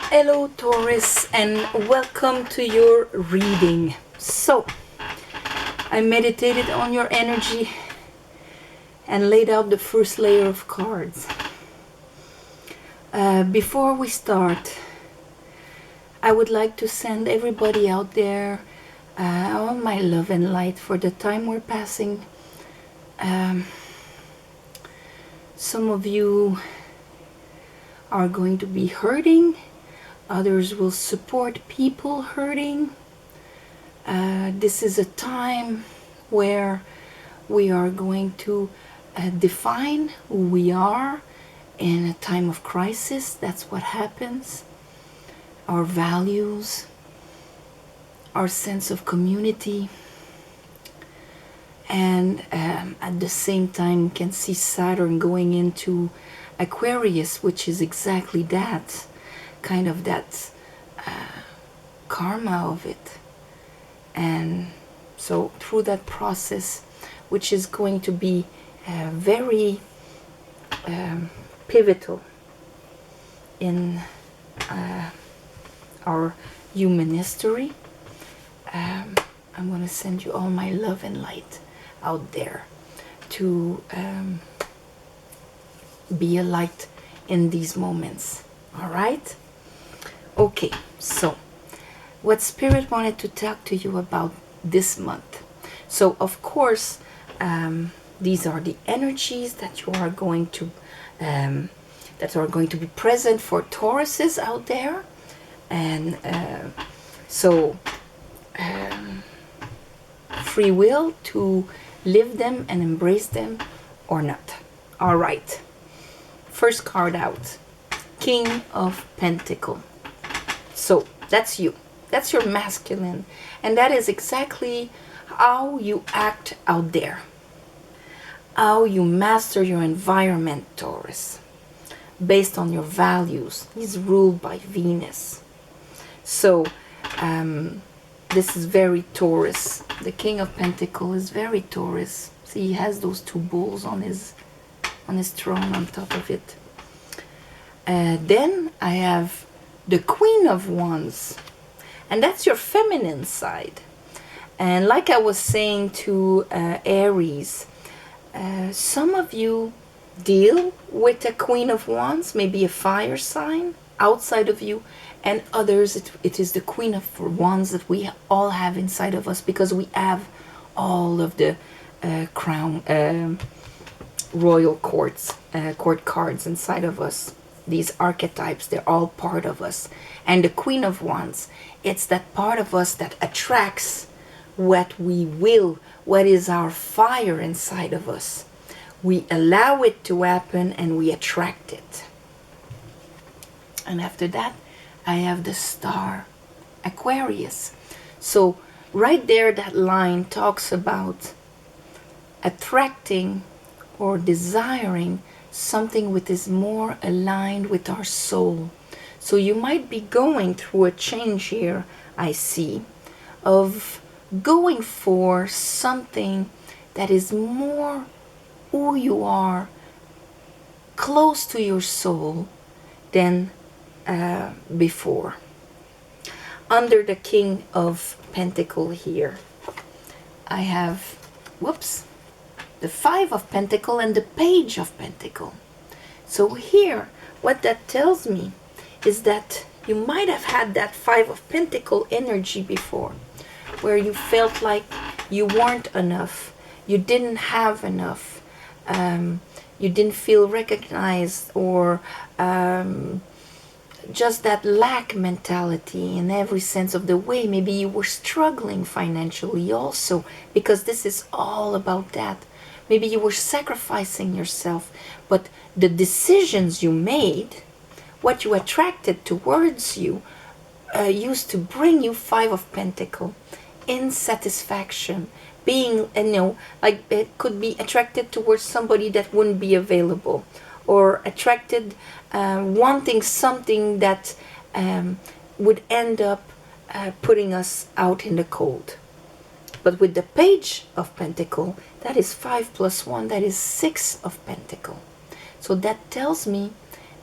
Hello Taurus and welcome to your reading. So, I meditated on your energy and laid out the first layer of cards. Before we start, I would like to send everybody out there all my love and light for the time we're passing. Some of you are going to be hurting. Others will support people hurting. This is a time where we are going to define who we are in a time of crisis. That's what happens. Our values, our sense of community, and at the same time can see Saturn going into Aquarius, which is exactly that, kind of that karma of it. And so through that process, which is going to be very pivotal in our human history, I'm going to send you all my love and light out there to be a light in these moments. All right? Okay, so what Spirit wanted to talk to you about this month. So, of course, these are the energies that you are going to be present for Tauruses out there, and free will to live them and embrace them or not. All right. First card out, King of Pentacles. So that's you. That's your masculine. And that is exactly how you act out there. How you master your environment, Taurus. Based on your values. He's ruled by Venus. So, this is very Taurus. The King of Pentacles is very Taurus. See, he has those two bulls on his throne on top of it. Then I have the Queen of Wands. And that's your feminine side. And like I was saying to Aries, some of you deal with a Queen of Wands, maybe a fire sign outside of you, and others it is the Queen of Wands that we all have inside of us, because we have all of the royal court cards inside of us. These archetypes, they're all part of us. And the Queen of Wands, it's that part of us that attracts what we will, what is our fire inside of us. We allow it to happen and we attract it. And after that, I have the star, Aquarius. So right there, that line talks about attracting or desiring something which is more aligned with our soul. So you might be going through a change here, I see, of going for something that is more who you are, close to your soul than before. Under the King of Pentacles here, I have, the Five of Pentacles and the Page of Pentacles. So here, what that tells me is that you might have had that Five of Pentacles energy before, where you felt like you weren't enough, you didn't have enough, you didn't feel recognized, or just that lack mentality in every sense of the way. Maybe you were struggling financially also, because this is all about that. Maybe you were sacrificing yourself, but the decisions you made, what you attracted towards you, used to bring you Five of Pentacles in satisfaction, being, like it could be attracted towards somebody that wouldn't be available, or attracted, wanting something that would end up putting us out in the cold. But with the Page of Pentacles, that is 5 plus 1, that is 6 of Pentacles. So that tells me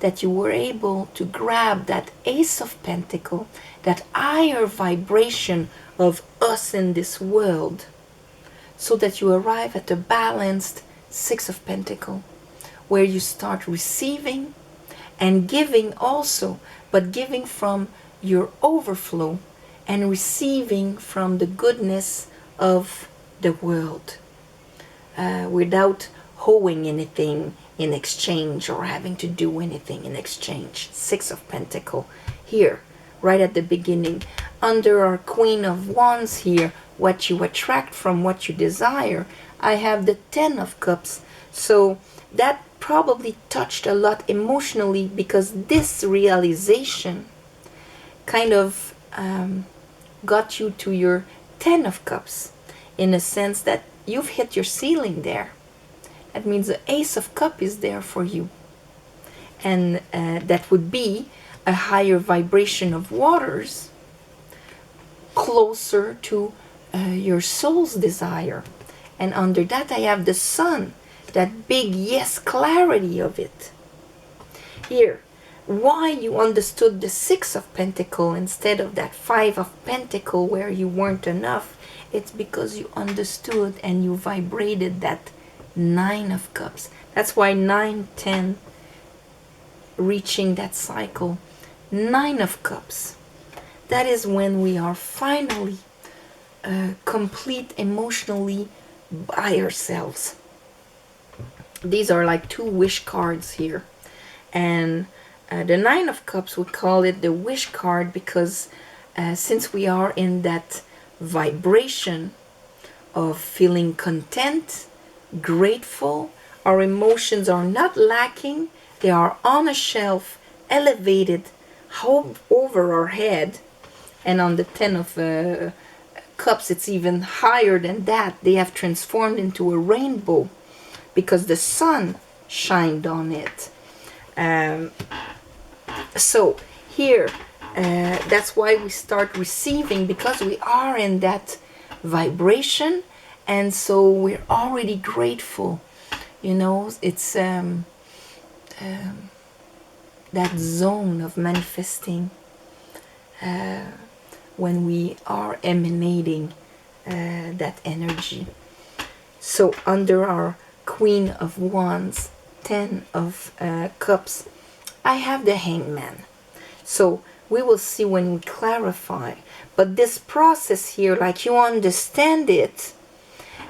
that you were able to grab that Ace of Pentacles, that higher vibration of us in this world, so that you arrive at a balanced Six of Pentacles, where you start receiving and giving also, but giving from your overflow and receiving from the goodness of the world, without owing anything in exchange or having to do anything in exchange. Six of Pentacles here, right at the beginning. Under our Queen of Wands here, what you attract from what you desire, I have the Ten of Cups. So that probably touched a lot emotionally, because this realization kind of got you to your Ten of Cups, in a sense that you've hit your ceiling there. That means the Ace of Cups is there for you. And that would be a higher vibration of waters, closer to your soul's desire. And under that I have the Sun, that big yes clarity of it. Here, why you understood the Six of Pentacles instead of that Five of Pentacles where you weren't enough, it's because you understood and you vibrated that Nine of Cups. That's why 9, 10, reaching that cycle. Nine of Cups. That is when we are finally complete emotionally by ourselves. These are like two wish cards here. And the Nine of Cups, we call it the wish card because since we are in that vibration of feeling content, grateful, our emotions are not lacking, they are on a shelf, elevated over our head. And on the Ten of Cups, it's even higher than that. They have transformed into a rainbow because the sun shined on it. So here, that's why we start receiving, because we are in that vibration, and so we're already grateful. You know, it's that zone of manifesting, when we are emanating that energy. So under our Queen of Wands, Ten of Cups, I have the Hangman. So we will see when we clarify. But this process here, like you understand it,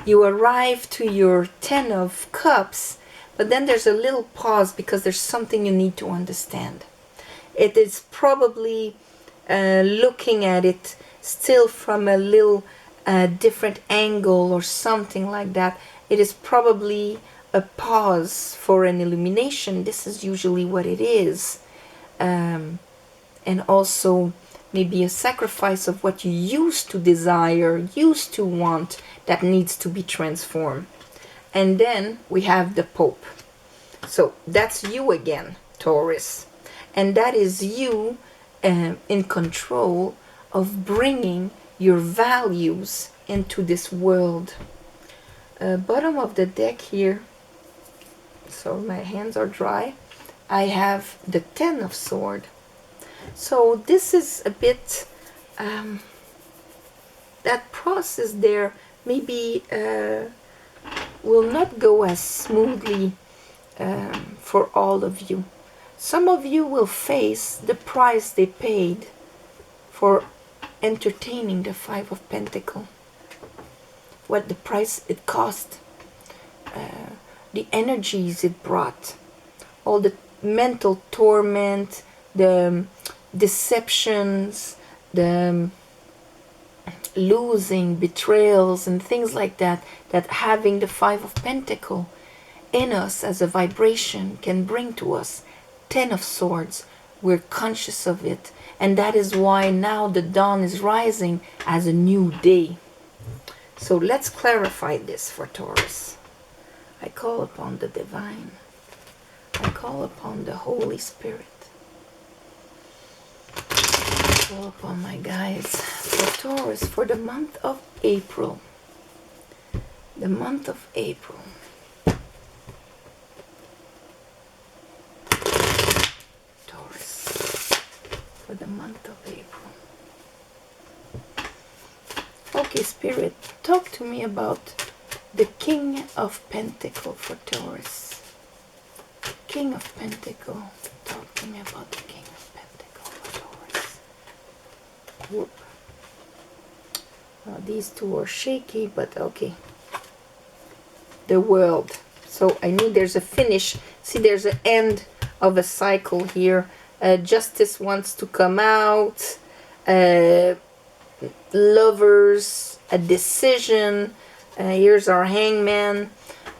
you arrive to your Ten of Cups, but then there's a little pause because there's something you need to understand. It is probably looking at it still from a little different angle or something like that. It is probably a pause for an illumination. This is usually what it is. And also maybe a sacrifice of what you used to desire, used to want, that needs to be transformed. And then we have the Pope. So that's you again, Taurus. And that is you in control of bringing your values into this world. Bottom of the deck here, so my hands are dry, I have the Ten of Swords. So this is a bit, that process there maybe will not go as smoothly for all of you. Some of you will face the price they paid for entertaining the Five of Pentacles. What the price it cost, the energies it brought, all the mental torment, the deceptions, the losing, betrayals, and things like that, that having the Five of Pentacles in us as a vibration can bring to us. Ten of Swords, we're conscious of it, and that is why now the dawn is rising as a new day. So let's clarify this for Taurus. I call upon the divine. I call upon the Holy Spirit. I call upon my guides for Taurus for the month of April. The month of April. for the month of April. Okay, Spirit, talk to me about the King of Pentacles for Taurus. King of Pentacles. Talk to me about the King of Pentacles for Taurus. Whoop. These two are shaky, but okay. The World. So I knew there's a finish. See, there's an end of a cycle here. Justice wants to come out. Lovers, a decision. Here's our Hangman.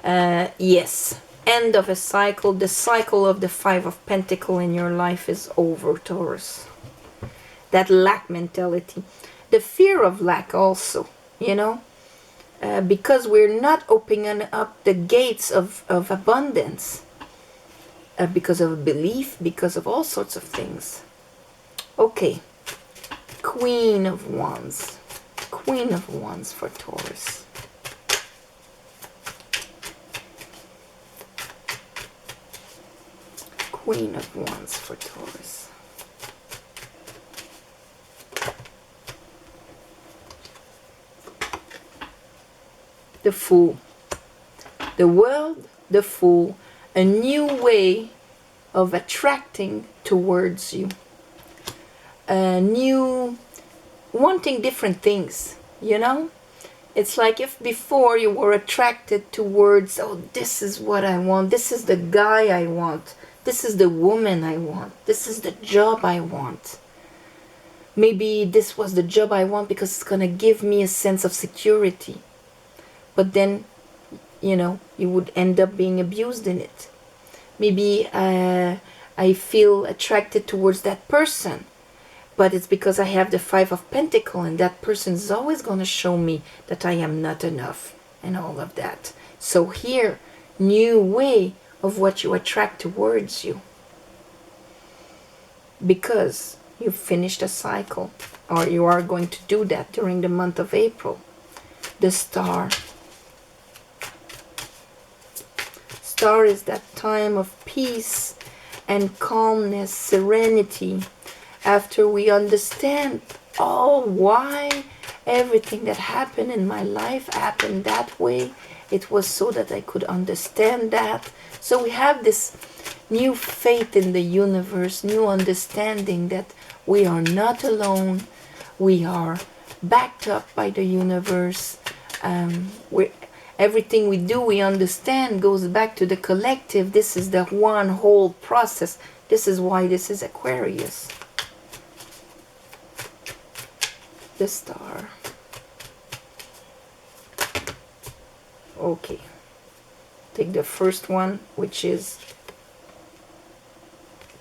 Yes, end of a cycle. The cycle of the Five of Pentacles in your life is over, Taurus. That lack mentality. The fear of lack also, you know. Because we're not opening up the gates of abundance. Because of belief, because of all sorts of things. Okay. Queen of Wands. Queen of Wands for Taurus. Queen of Wands for Taurus. The Fool. The World, the Fool. A new way of attracting towards you. A new, wanting different things, you know? It's like if before you were attracted towards, oh, this is what I want. This is the guy I want. This is the woman I want. This is the job I want. Maybe this was the job I want because it's going to give me a sense of security. But then, you know, you would end up being abused in it. Maybe I feel attracted towards that person. But it's because I have the Five of Pentacles and that person is always going to show me that I am not enough and all of that. So here, new way of what you attract towards you. Because you finished a cycle, or you are going to do that during the month of April. The Star. Star is that time of peace and calmness, serenity. After we understand, oh, why everything that happened in my life happened that way. It was so that I could understand that. So we have this new faith in the universe, new understanding that we are not alone. We are backed up by the universe. Everything we do, we understand, goes back to the collective. This is the one whole process. This is why this is Aquarius. The Star. Okay. Take the first one, which is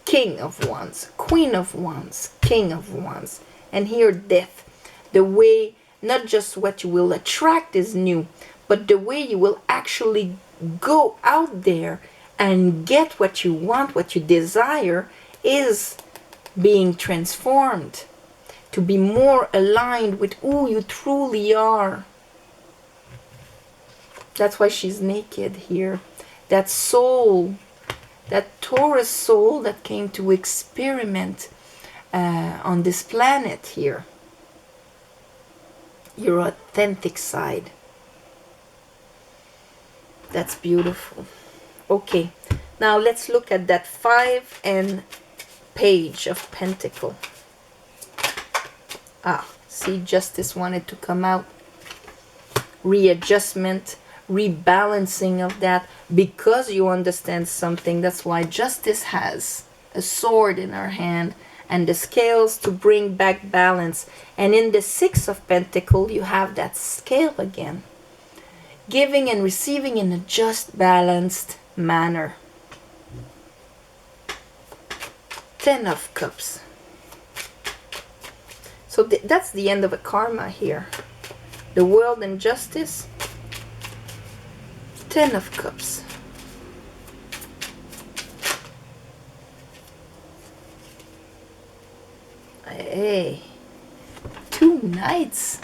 King of Wands, Queen of Wands, King of Wands. And here, Death. The way, not just what you will attract is new, but the way you will actually go out there and get what you want, what you desire, is being transformed. To be more aligned with who you truly are. That's why she's naked here. That soul, that Taurus soul that came to experiment on this planet here. Your authentic side. That's beautiful. Okay, now let's look at that 5 and Page of Pentacles. Ah, see, Justice wanted to come out. Readjustment, rebalancing of that, because you understand something. That's why Justice has a sword in her hand and the scales to bring back balance. And in the 6 of Pentacles, you have that scale again. Giving and receiving in a just, balanced manner. 10 of Cups. So that's the end of a karma here. The World and Justice. 10 of Cups. Hey. 2 Knights.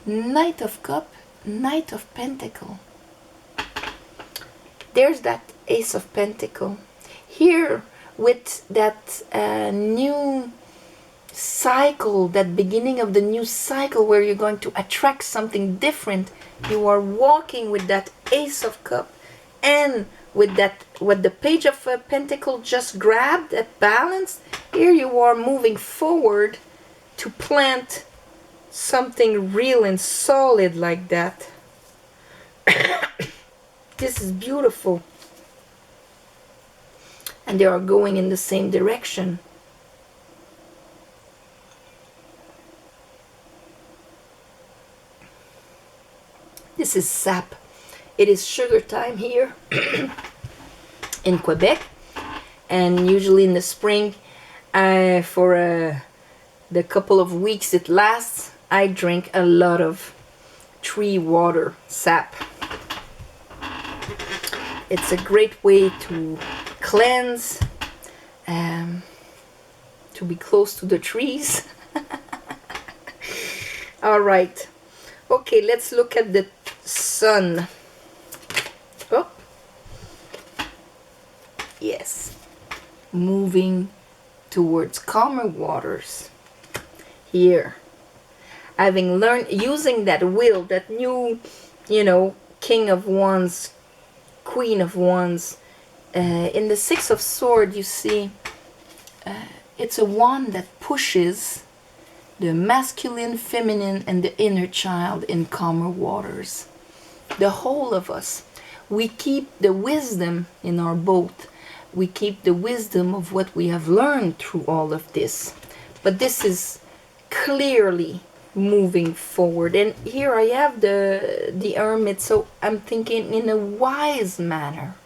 Knight of Cup, Knight of Pentacle. There's that Ace of Pentacle. Here with that new cycle, that beginning of the new cycle where you're going to attract something different. You are walking with that Ace of Cups, and with that, what the Page of Pentacle just grabbed, that balance. Here you are moving forward to plant something real and solid like that. This is beautiful. And they are going in the same direction. This is sap. It is sugar time here in Quebec, and usually in the spring, for the couple of weeks it lasts, I drink a lot of tree water, sap. It's a great way to cleanse, to be close to the trees. All right. Okay, let's look at the sun. Oh. Yes. Moving towards calmer waters. Here. Having learned, using that will, that new, King of Wands, Queen of Wands. In the Six of Swords, you see, it's a wand that pushes the masculine, feminine, and the inner child in calmer waters. The whole of us. We keep the wisdom in our boat. We keep the wisdom of what we have learned through all of this. But this is clearly moving forward. And here I have the Hermit, so I'm thinking in a wise manner.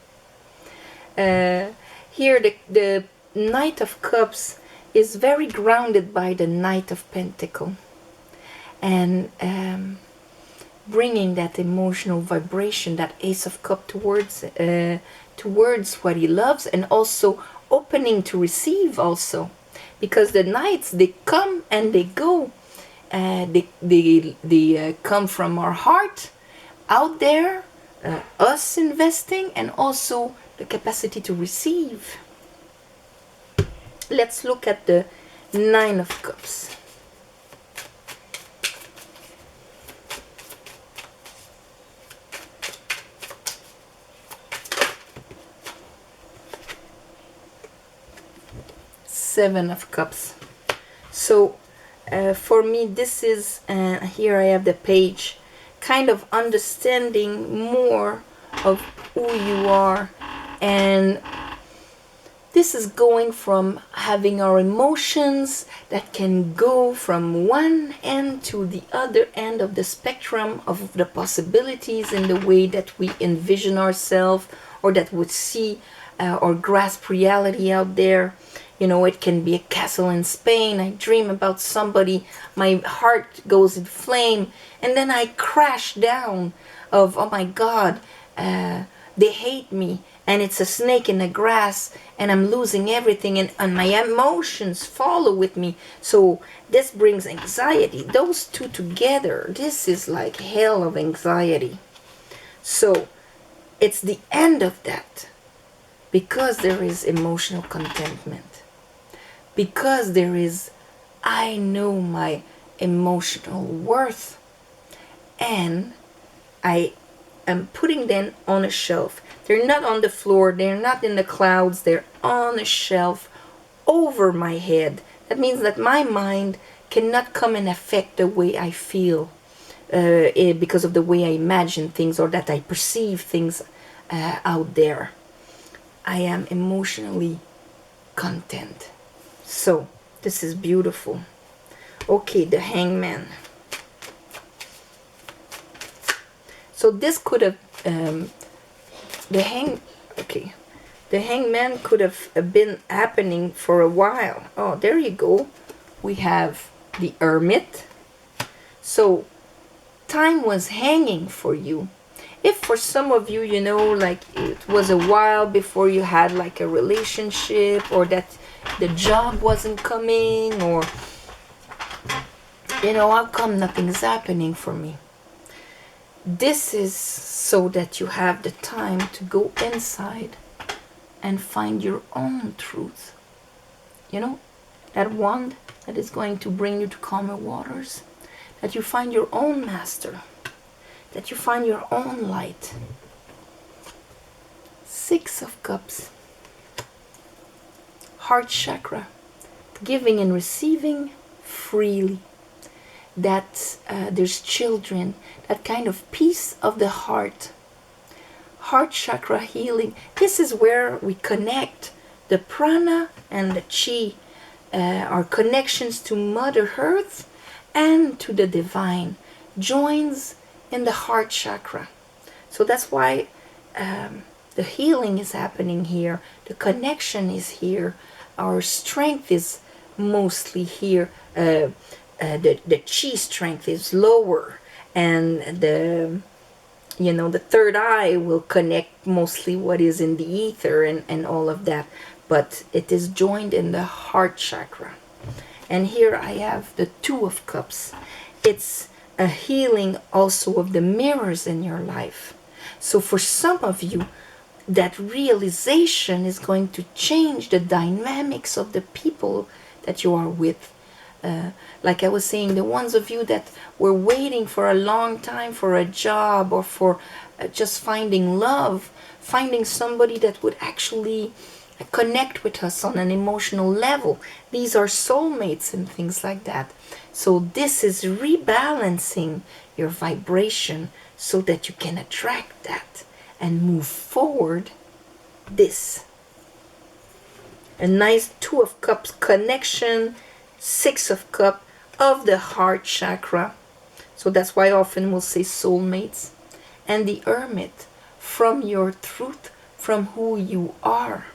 Here the Knight of Cups is very grounded by the Knight of Pentacle, and bringing that emotional vibration, that Ace of Cups towards what he loves, and also opening to receive also, because the Knights, they come and they go. They come from our heart out there, us investing, and also the capacity to receive. Let's look at the Nine of Cups. Seven of Cups. So for me, this is, here I have the page, kind of understanding more of who you are. And this is going from having our emotions that can go from one end to the other end of the spectrum of the possibilities in the way that we envision ourselves, or that would see or grasp reality out there. It can be a castle in Spain. I dream about somebody, my heart goes in flame, and then I crash down of, oh my God, they hate me, and it's a snake in the grass, and I'm losing everything, and my emotions follow with me. So this brings anxiety. Those two together, this is like hell of anxiety. So it's the end of that, because there is emotional contentment. Because there is, I know my emotional worth, and I am putting them on a shelf. They're not on the floor, they're not in the clouds, they're on a shelf over my head. That means that my mind cannot come and affect the way I feel because of the way I imagine things, or that I perceive things out there. I am emotionally content. So this is beautiful. Okay, the Hangman. So this could have the Hangman could have been happening for a while. Oh, there you go. We have the Hermit. So time was hanging for you. If for some of you, like it was a while before you had like a relationship, or that the job wasn't coming, or how come nothing's happening for me? This is so that you have the time to go inside and find your own truth. You know, that wand that is going to bring you to calmer waters, that you find your own master, that you find your own light. Six of Cups, heart chakra, giving and receiving freely. That there's children, that kind of peace of the heart. Heart chakra healing. This is where we connect the prana and the chi, our connections to Mother Earth and to the divine, joins in the heart chakra. So that's why the healing is happening here. The connection is here. Our strength is mostly here. The chi strength is lower, and the third eye will connect mostly what is in the ether and all of that, but it is joined in the heart chakra. And here I have the Two of Cups. It's a healing also of the mirrors in your life. So for some of you, that realization is going to change the dynamics of the people that you are with. Like I was saying, the ones of you that were waiting for a long time for a job, or for just finding love, finding somebody that would actually connect with us on an emotional level. These are soulmates and things like that. So this is rebalancing your vibration so that you can attract that and move forward. This, a nice Two of Cups connection, Six of Cups of the heart chakra. So that's why often we'll say soulmates. And the Hermit, from your truth, from who you are.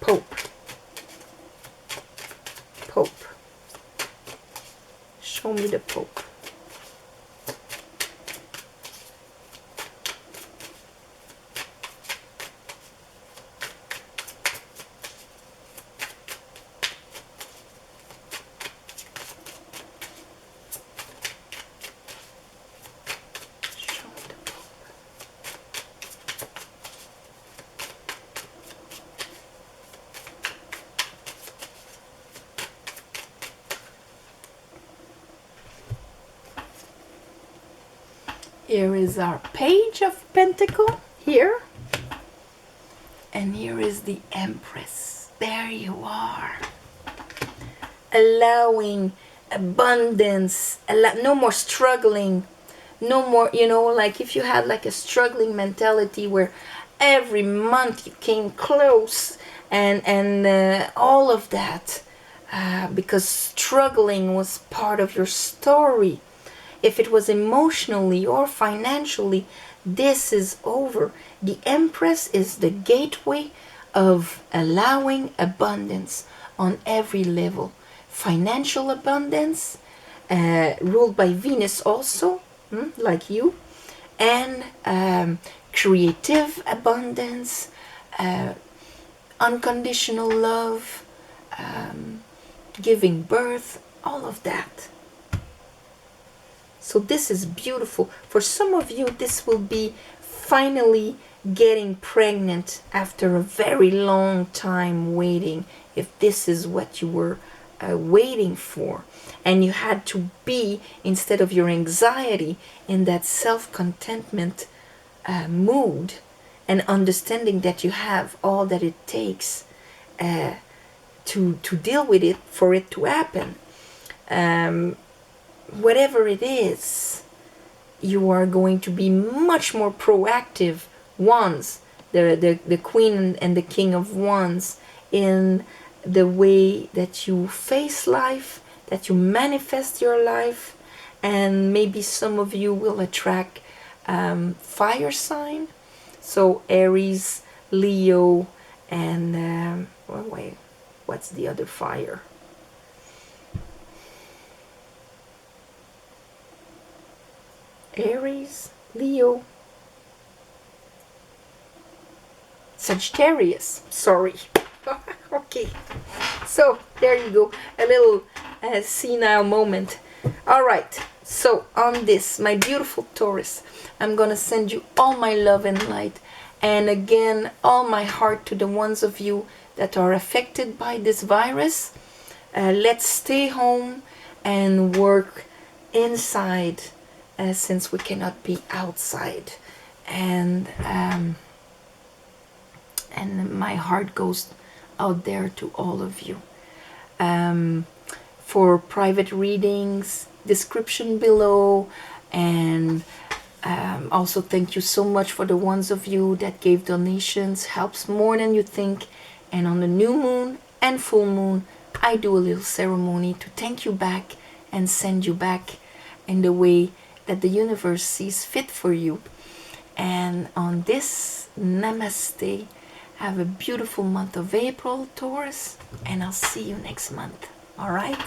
Pope. Pope. Show me the Pope. Here is our Page of Pentacle here. And here is the Empress. There you are. Allowing abundance. No more struggling. No more, like if you had like a struggling mentality where every month you came close and all of that. Because struggling was part of your story. If it was emotionally or financially, this is over. The Empress is the gateway of allowing abundance on every level. Financial abundance, ruled by Venus also, like you, and creative abundance, unconditional love, giving birth, all of that. So this is beautiful. For some of you, this will be finally getting pregnant after a very long time waiting, if this is what you were waiting for. And you had to be, instead of your anxiety, in that self-contentment mood, and understanding that you have all that it takes to deal with it, for it to happen. Whatever it is, you are going to be much more proactive ones, the Queen and the King of Wands, in the way that you face life, that you manifest your life. And maybe some of you will attract fire sign, so Aries, Leo, and wait, what's the other fire? Aries, Leo, Sagittarius, sorry. Okay, so there you go, a little senile moment. All right, So on this, my beautiful Taurus, I'm gonna send you all my love and light, and again all my heart to the ones of you that are affected by this virus. Let's stay home and work inside, since we cannot be outside. And my heart goes out there to all of you. For private readings, description below, and also thank you so much for the ones of you that gave donations. Helps more than you think. And on the new moon and full moon, I do a little ceremony to thank you back and send you back in the way that the universe sees fit for you. And on this, namaste. Have a beautiful month of April, Taurus, and I'll see you next month. All right?